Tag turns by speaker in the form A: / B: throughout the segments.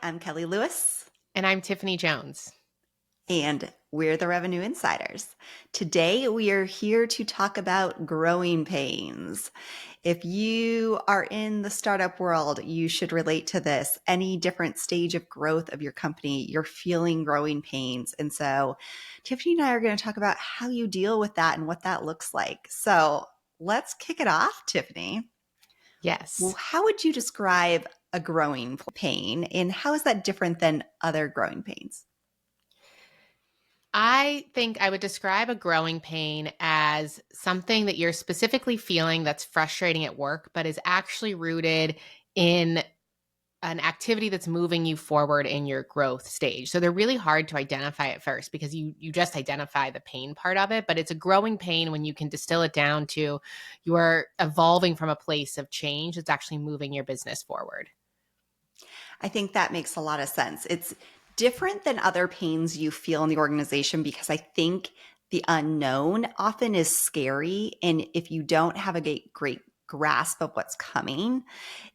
A: I'm Kelly Lewis,
B: And I'm Tiffany Jones.
A: and we're the Revenue Insiders. Today, we are here to talk about growing pains. If you are in the startup world, you should relate to this. Any different stage of growth of your company, you're feeling growing pains. And so, Tiffany and I are going to talk about how you deal with that and what that looks like. So, let's kick it off, Tiffany. Well,
B: Yes.
A: how would you describe a growing pain, and how is that different than other growing pains?
B: I think I would describe a growing pain as something that you're specifically feeling that's frustrating at work, but is actually rooted in an activity that's moving you forward in your growth stage. So they're really hard to identify at first because you just identify the pain part of it, but it's a growing pain when you can distill it down to you're evolving from a place of change that's actually moving your business forward.
A: I think that makes a lot of sense. It's different than other pains you feel in the organization because I think the unknown often is scary. And if you don't have a great grasp of what's coming,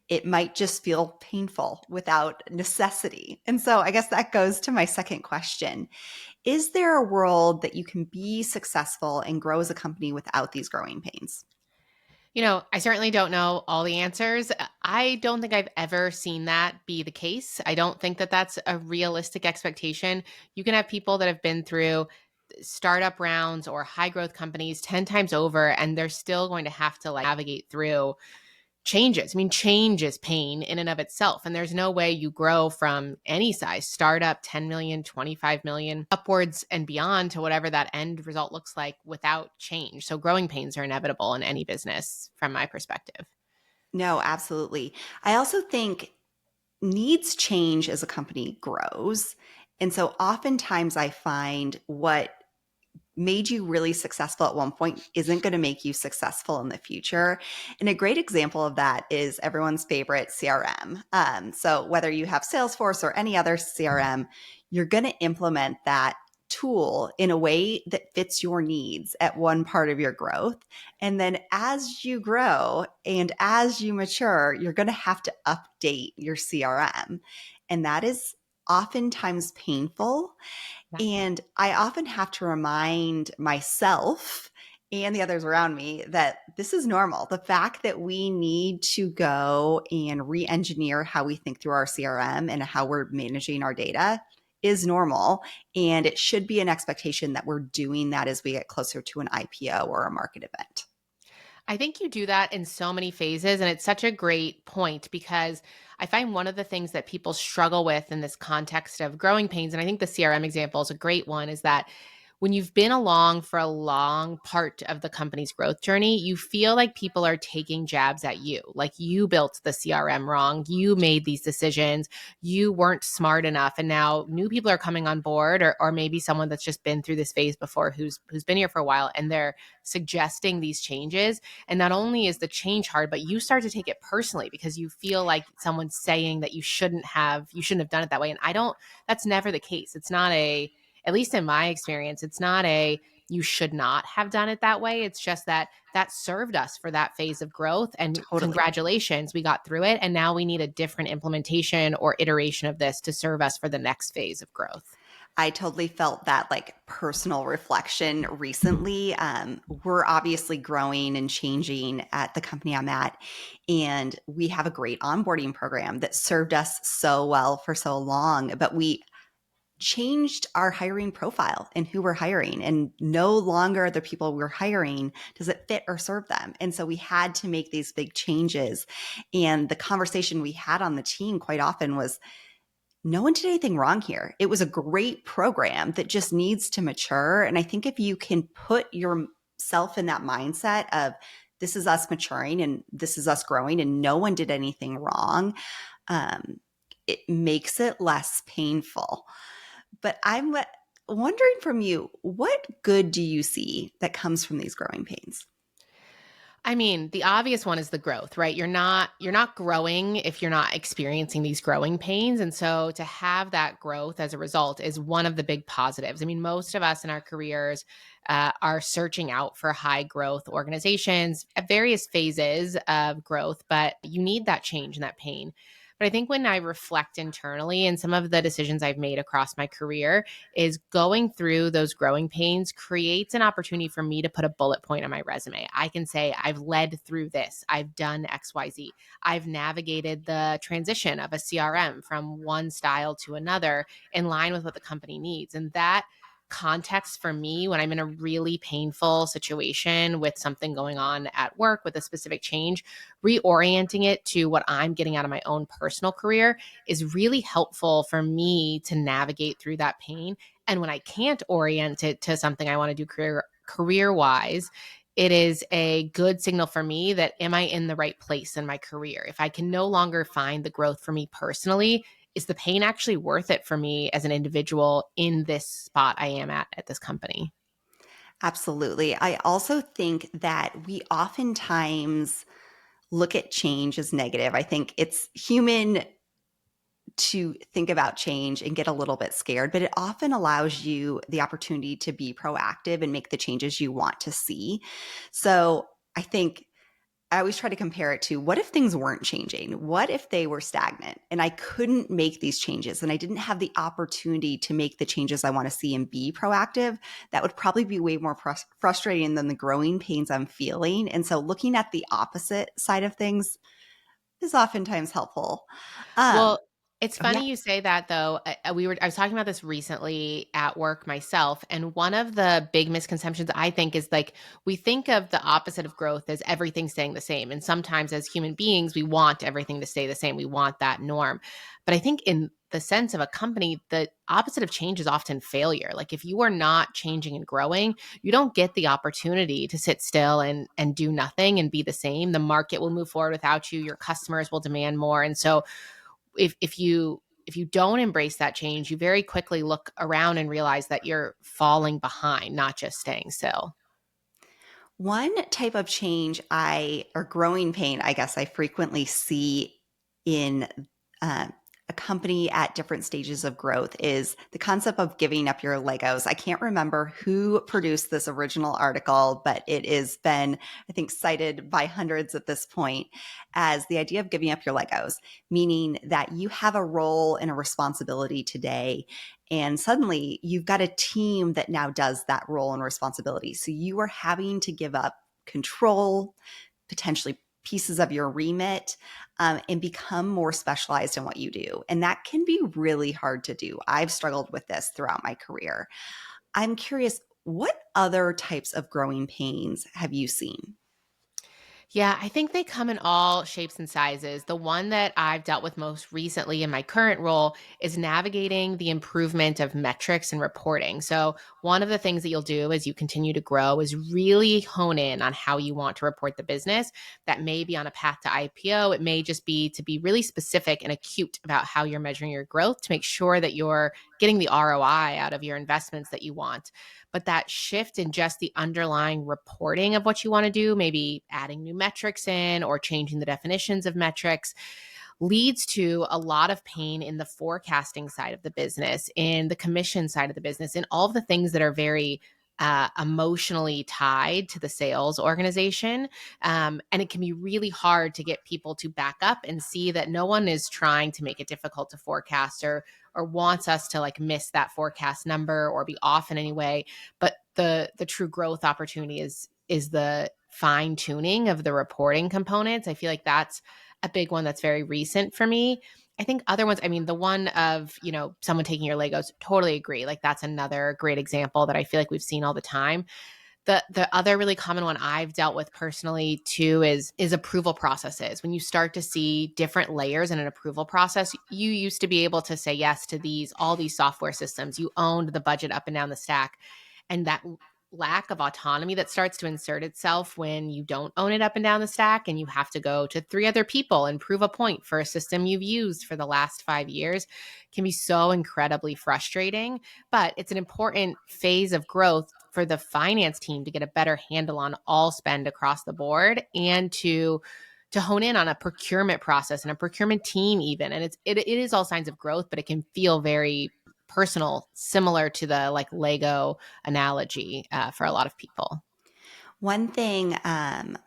A: it might just feel painful without necessity. And so I guess that goes to my second question. Is there a world that you can be successful and grow as a company without these growing pains?
B: I certainly don't know all the answers. I don't think I've ever seen that be the case. I don't think that that's a realistic expectation. You can have people that have been through startup rounds or high growth companies 10 times over, and they're still going to have to navigate through changes. I mean, change is pain in and of itself. And there's no way you grow from any size startup, 10 million, 25 million, upwards and beyond to whatever that end result looks like without change. So growing pains are inevitable in any business from my perspective.
A: No, absolutely. I also think needs change as a company grows. And so oftentimes I find what made you really successful at one point isn't going to make you successful in the future. And a great example of that is everyone's favorite CRM. So whether you have Salesforce or any other CRM, you're going to implement that tool in a way that fits your needs at one part of your growth. And then as you grow and as you mature, you're going to have to update your CRM. And that is oftentimes painful, and I often have to remind myself and the others around me that this is normal. The fact that we need to go and re engineer how we think through our CRM and how we're managing our data is normal. And it should be an expectation that we're doing that as we get closer to an IPO or a market event.
B: I think you do that in so many phases. And it's such a great point because I find one of the things that people struggle with in this context of growing pains, and I think the CRM example is a great one, is that when you've been along for a long part of the company's growth journey, you feel like people are taking jabs at you. Like you built the CRM wrong, you made these decisions, you weren't smart enough. And now new people are coming on board, or maybe someone that's just been through this phase before who's been here for a while, and they're suggesting these changes. And not only is the change hard, but you start to take it personally because you feel like someone's saying that you shouldn't have done it that way. And that's never the case. It's not at least in my experience, it's not you should not have done it that way. It's just that served us for that phase of growth. And
A: Totally.
B: congratulations, we got through it. And now we need a different implementation or iteration of this to serve us for the next phase of growth.
A: I totally felt that like personal reflection recently. We're obviously growing and changing at the company I'm at, and we have a great onboarding program that served us so well for so long. But we changed our hiring profile and who we're hiring, and no longer the people we're hiring does it fit or serve them. And so we had to make these big changes. And the conversation we had on the team quite often was, no one did anything wrong here. It was a great program that just needs to mature. And I think if you can put yourself in that mindset of this is us maturing and this is us growing and no one did anything wrong, um, it makes it less painful. But I'm wondering from you, what good do you see that comes from these growing pains?
B: I mean, the obvious one is the growth, right? You're not growing if you're not experiencing these growing pains. And so to have that growth as a result is one of the big positives. I mean, most of us in our careers are searching out for high growth organizations at various phases of growth, but you need that change and that pain. But I think when I reflect internally and some of the decisions I've made across my career is going through those growing pains creates an opportunity for me to put a bullet point on my resume. I can say, I've led through this, I've done XYZ, I've navigated the transition of a CRM from one style to another in line with what the company needs. And that context for me when I'm in a really painful situation with something going on at work with a specific change, reorienting it to what I'm getting out of my own personal career is really helpful for me to navigate through that pain. And when I can't orient it to something I want to do career wise, it is a good signal for me that am I in the right place in my career? If I can no longer find the growth for me personally, is the pain actually worth it for me as an individual in this spot I am at this company?
A: Absolutely. I also think that we oftentimes look at change as negative. I think it's human to think about change and get a little bit scared, but it often allows you the opportunity to be proactive and make the changes you want to see. So I think I always try to compare it to what if things weren't changing? What if they were stagnant and I couldn't make these changes and I didn't have the opportunity to make the changes I want to see and be proactive? That would probably be way more frustrating than the growing pains I'm feeling. And so looking at the opposite side of things is oftentimes helpful. Um,
B: Well, it's
A: oh, yeah.
B: funny you say that though. I was talking about this recently at work myself, and one of the big misconceptions I think is like we think of the opposite of growth as everything staying the same, and sometimes as human beings we want everything to stay the same. We want that norm, but I think in the sense of a company, the opposite of change is often failure. Like if you are not changing and growing, you don't get the opportunity to sit still and do nothing and be the same. The market will move forward without you. Your customers will demand more, and so if you don't embrace that change, you very quickly look around and realize that you're falling behind, not just staying still.
A: One type of change or growing pain, I guess I frequently see in uh, a company at different stages of growth is the concept of giving up your Legos. I can't remember who produced this original article, but it has been, I think, cited by hundreds at this point as the idea of giving up your Legos, meaning that you have a role and a responsibility today and suddenly you've got a team that now does that role and responsibility. So you are having to give up control, potentially pieces of your remit, and become more specialized in what you do. And that can be really hard to do. I've struggled with this throughout my career. I'm curious, what other types of growing pains have you seen?
B: Yeah, I think they come in all shapes and sizes. The one that I've dealt with most recently in my current role is navigating the improvement of metrics and reporting. So, one of the things that you'll do as you continue to grow is really hone in on how you want to report the business. That may be on a path to IPO. It may just be to be really specific and acute about how you're measuring your growth to make sure that you're getting the ROI out of your investments that you want. But that shift in just the underlying reporting of what you want to do, maybe adding new metrics in or changing the definitions of metrics, leads to a lot of pain in the forecasting side of the business, in the commission side of the business, in all of the things that are very emotionally tied to the sales organization. And it can be really hard to get people to back up and see that no one is trying to make it difficult to forecast or wants us to like miss that forecast number or be off in any way. But the true growth opportunity is the fine tuning of the reporting components. I feel like that's a big one that's very recent for me. I think other ones, I mean, the one of, someone taking your Legos, totally agree. Like that's another great example that I feel like we've seen all the time. The other really common one I've dealt with personally too is approval processes. When you start to see different layers in an approval process, you used to be able to say yes to all these software systems. You owned the budget up and down the stack. And that lack of autonomy that starts to insert itself when you don't own it up and down the stack and you have to go to three other people and prove a point for a system you've used for the last 5 years can be so incredibly frustrating. But it's an important phase of growth for the finance team to get a better handle on all spend across the board and to hone in on a procurement process and a procurement team even. And it is all signs of growth, but it can feel very personal, similar to the like Lego analogy for a lot of people.
A: One thing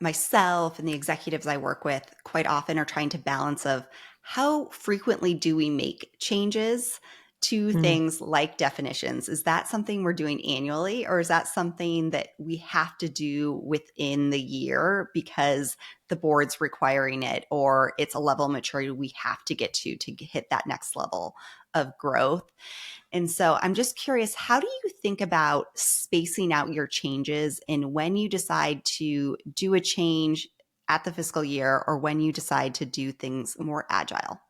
A: myself and the executives I work with quite often are trying to balance of How frequently do we make changes to
B: Mm.
A: things like definitions? Is that something we're doing annually, or is that something that we have to do within the year because the board's requiring it, or it's a level of maturity we have to get to hit that next level of growth? And so I'm just curious, how do you think about spacing out your changes and when you decide to do a change at the fiscal year or when you decide to do things more agile?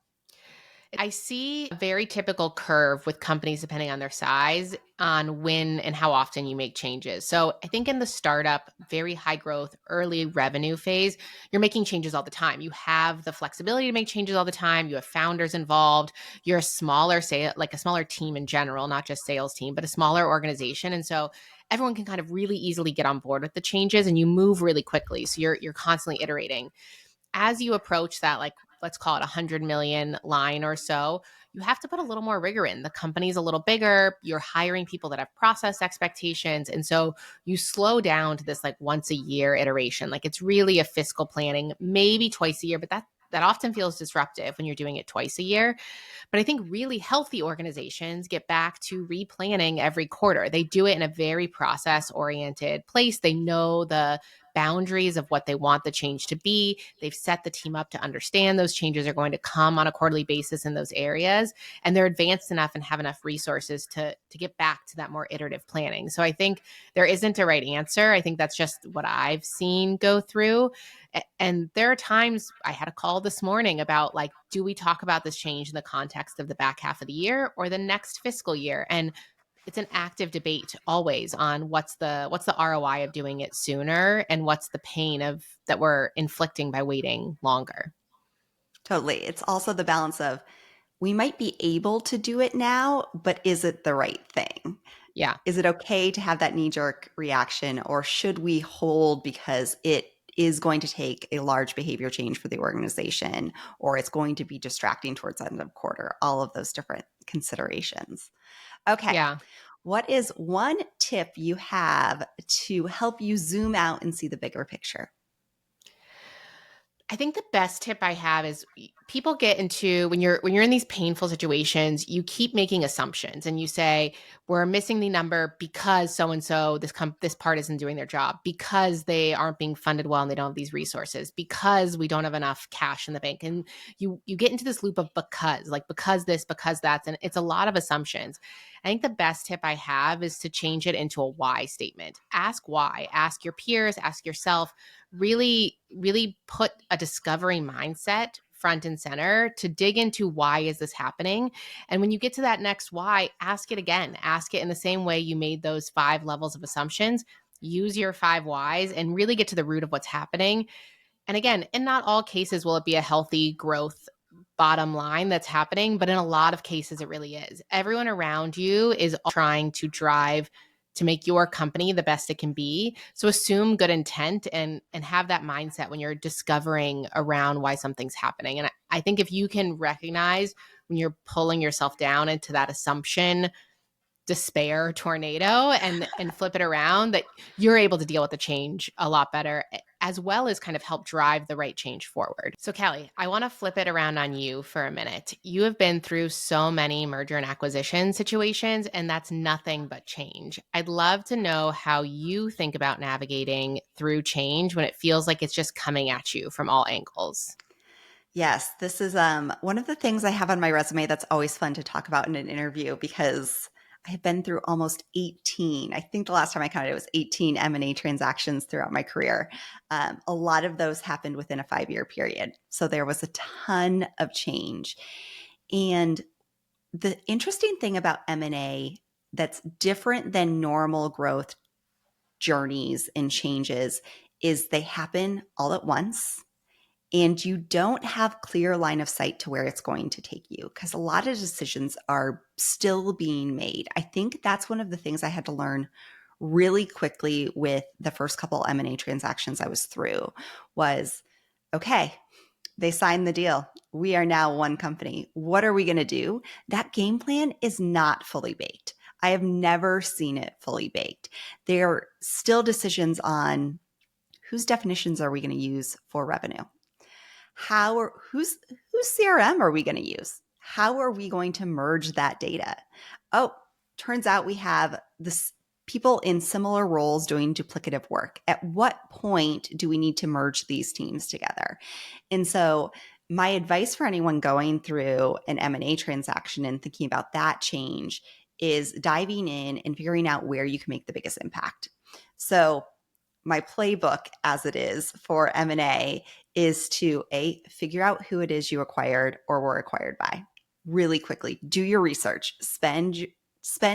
B: I see a very typical curve with companies depending on their size on when and how often you make changes. So I think in the startup, very high growth, early revenue phase, you're making changes all the time. You have the flexibility to make changes all the time. You have founders involved. You're a smaller, say, like a smaller team in general, not just sales team, but a smaller organization. And so everyone can kind of really easily get on board with the changes and you move really quickly. So you're constantly iterating as you approach that, like, let's call it 100 million line or so, you have to put a little more rigor in. The company's a little bigger, you're hiring people that have process expectations, and so you slow down to this like once a year iteration. Like, it's really a fiscal planning, maybe twice a year, but that often feels disruptive when you're doing it twice a year. But I think really healthy organizations get back to replanning every quarter. They do it in a very process oriented place. They know the boundaries of what they want the change to be. They've set the team up to understand those changes are going to come on a quarterly basis in those areas. And they're advanced enough and have enough resources to get back to that more iterative planning. So I think there isn't a right answer. I think that's just what I've seen go through. And there are times I had a call this morning about like, do we talk about this change in the context of the back half of the year or the next fiscal year? And it's an active debate always on what's the ROI of doing it sooner and what's the pain of that we're inflicting by waiting longer.
A: Totally. It's also the balance of we might be able to do it now, but is it the right thing?
B: Yeah.
A: Is it okay to have that knee jerk reaction, or should we hold because it is going to take a large behavior change for the organization, or it's going to be distracting towards the end of quarter? All of those different considerations. Okay.
B: Yeah.
A: What is one tip you have to help you zoom out and see the bigger picture?
B: I think the best tip I have is people get into when you're in these painful situations, you keep making assumptions and you say we're missing the number because so and so this part isn't doing their job, because they aren't being funded well and they don't have these resources, because we don't have enough cash in the bank, and you get into this loop of because this, because that's, and it's a lot of assumptions. I think the best tip I have is to change it into a why statement. Ask why. Ask your peers. Ask yourself, really put a discovery mindset front and center to dig into why is this happening. And when you get to that next why, ask it again. Ask it in the same way you made those 5 levels of assumptions. Use your 5 whys and really get to the root of what's happening. And again, in not all cases will it be a healthy growth bottom line that's happening, but in a lot of cases it really is. Everyone around you is trying to drive to make your company the best it can be. So assume good intent and have that mindset when you're discovering around why something's happening. And I think if you can recognize when you're pulling yourself down into that assumption despair tornado and flip it around, that you're able to deal with the change a lot better, as well as kind of help drive the right change forward. So Callie, I want to flip it around on you for a minute. You have been through so many merger and acquisition situations, and that's nothing but change. I'd love to know how you think about navigating through change when it feels like it's just coming at you from all angles.
A: Yes, this is one of the things I have on my resume that's always fun to talk about in an interview because I have been through almost 18. I think the last time I counted it was 18 M&A transactions throughout my career. A lot of those happened within a 5-year period. So there was a ton of change. And the interesting thing about M&A that's different than normal growth journeys and changes is they happen all at once and you don't have clear line of sight to where it's going to take you because a lot of decisions are still being made. I think that's one of the things I had to learn really quickly with the first couple M&A transactions I was through was, okay, they signed the deal. We are now one company. What are we going to do? That game plan is not fully baked. I have never seen it fully baked. There are still decisions on whose definitions are we going to use for revenue? Whose CRM are we going to use? How are we going to merge that data? Oh, turns out we have this people in similar roles doing duplicative work. At what point do we need to merge these teams together? And so my advice for anyone going through an M&A transaction and thinking about that change is diving in and figuring out where you can make the biggest impact. So my playbook as it is for M&A is to figure out who it is you acquired or were acquired by really quickly. Do your research, spend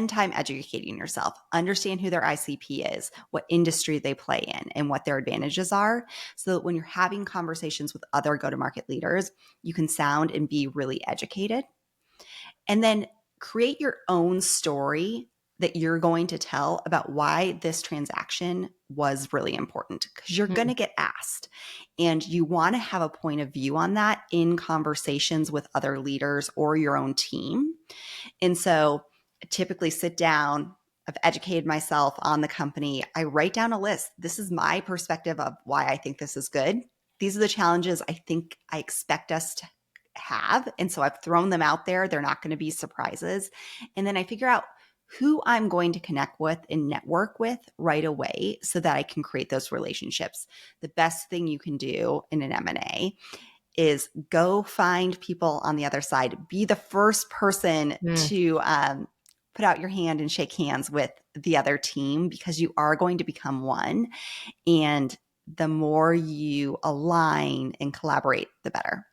A: time educating yourself, understand who their ICP is, what industry they play in, and what their advantages are, so that when you're having conversations with other go-to-market leaders, you can sound and be really educated. And then create your own story that you're going to tell about why this transaction was really important, because you're going to get asked and you want to have a point of view on that in conversations with other leaders or your own team. And so I typically sit down, I've educated myself on the company. I write down a list. This is my perspective of why I think this is good. These are the challenges I think I expect us to have. And so I've thrown them out there. They're not going to be surprises. And then I figure out who I'm going to connect with and network with right away so that I can create those relationships. The best thing you can do in an M&A is go find people on the other side. Be the first person
B: Mm.
A: to put out your hand and shake hands with the other team, because you are going to become one. And the more you align and collaborate, the better.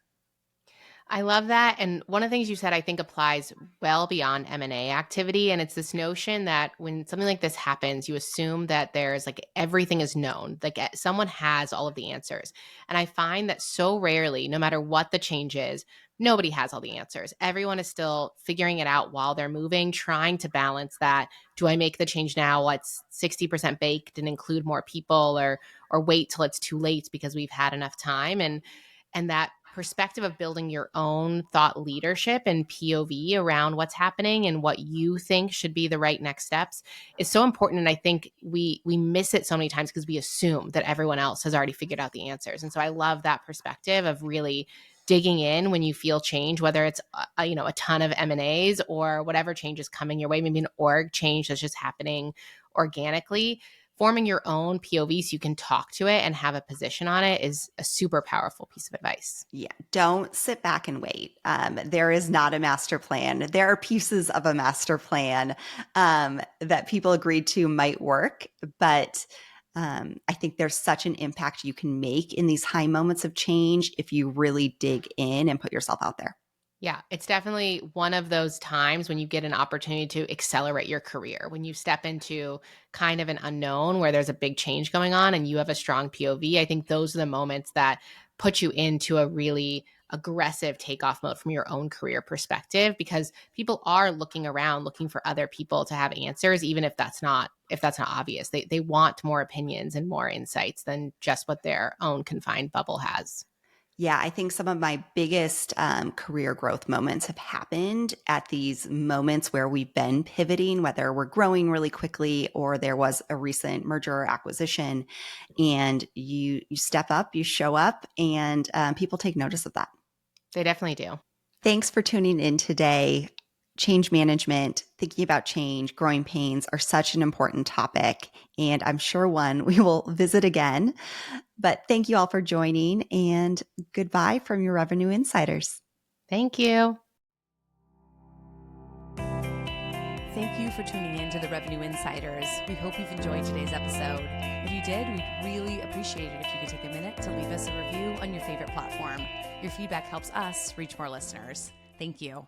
B: I love that. And one of the things you said, I think applies well beyond M&A activity. And it's this notion that when something like this happens, you assume that there's like everything is known, like someone has all of the answers. And I find that so rarely, no matter what the change is, nobody has all the answers. Everyone is still figuring it out while they're moving, trying to balance that. Do I make the change now? What's 60% baked and include more people, or wait till it's too late because we've had enough time? And that perspective of building your own thought leadership and POV around what's happening and what you think should be the right next steps is so important. And I think we miss it so many times because we assume that everyone else has already figured out the answers. And so I love that perspective of really digging in when you feel change, whether it's a ton of M&As or whatever change is coming your way, maybe an org change that's just happening organically. Forming your own POV so you can talk to it and have a position on it is a super powerful piece of advice.
A: Yeah, don't sit back and wait. There is not a master plan. There are pieces of a master plan that people agreed to might work, but I think there's such an impact you can make in these high moments of change if you really dig in and put yourself out there.
B: Yeah, it's definitely one of those times when you get an opportunity to accelerate your career, when you step into kind of an unknown where there's a big change going on and you have a strong POV. I think those are the moments that put you into a really aggressive takeoff mode from your own career perspective, because people are looking around looking for other people to have answers, even if that's not obvious. They want more opinions and more insights than just what their own confined bubble has.
A: Yeah, I think some of my biggest career growth moments have happened at these moments where we've been pivoting, whether we're growing really quickly or there was a recent merger or acquisition, and you step up, you show up, and people take notice of that.
B: They definitely do.
A: Thanks for tuning in today. Change management, thinking about change, growing pains are such an important topic, and I'm sure one we will visit again. But thank you all for joining, and goodbye from your Revenue Insiders.
B: Thank you.
C: Thank you for tuning in to the Revenue Insiders. We hope you've enjoyed today's episode. If you did, we'd really appreciate it if you could take a minute to leave us a review on your favorite platform. Your feedback helps us reach more listeners. Thank you.